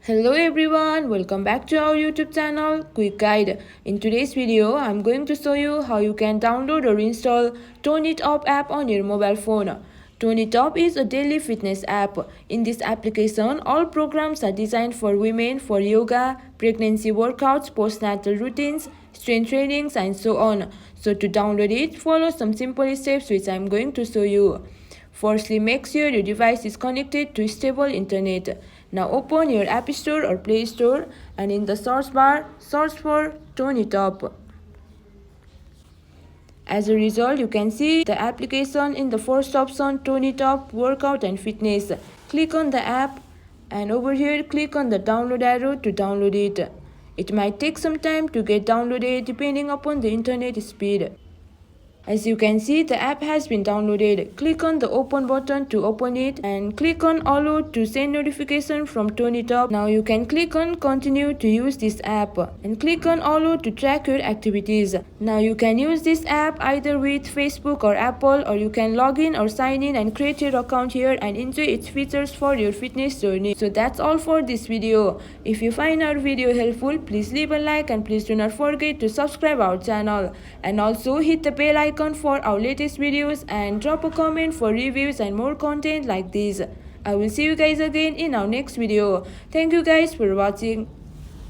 Hello everyone, welcome back to our YouTube channel Quick Guide. In today's video, I'm going to show you how you can download or install Tone It Up app on your mobile phone. Tone It Up is a daily fitness app. In this application, all programs are designed for women for yoga, pregnancy workouts, postnatal routines, strength trainings and so on. So to download it, follow some simple steps which I'm going to show you. Firstly, make sure your device is connected to stable internet. Now open your App Store or Play Store and in the search bar, search for Tone It Up. As a result, you can see the application in the first option, Tone It Up, Workout and Fitness. Click on the app and over here click on the download arrow to download it. It might take some time to get downloaded depending upon the internet speed. As you can see, the app has been downloaded. Click on the open button to open it and click on allow to send notification from Tone It Up. Now you can click on continue to use this app and click on allow to track your activities. Now you can use this app either with Facebook or Apple, or you can log in or sign in and create your account here and enjoy its features for your fitness journey. So that's all for this video. If you find our video helpful, please leave a like and please do not forget to subscribe our channel and also hit the bell icon for our latest videos and drop a comment for reviews and more content like this. I will see you guys again in our next video. Thank you guys for watching.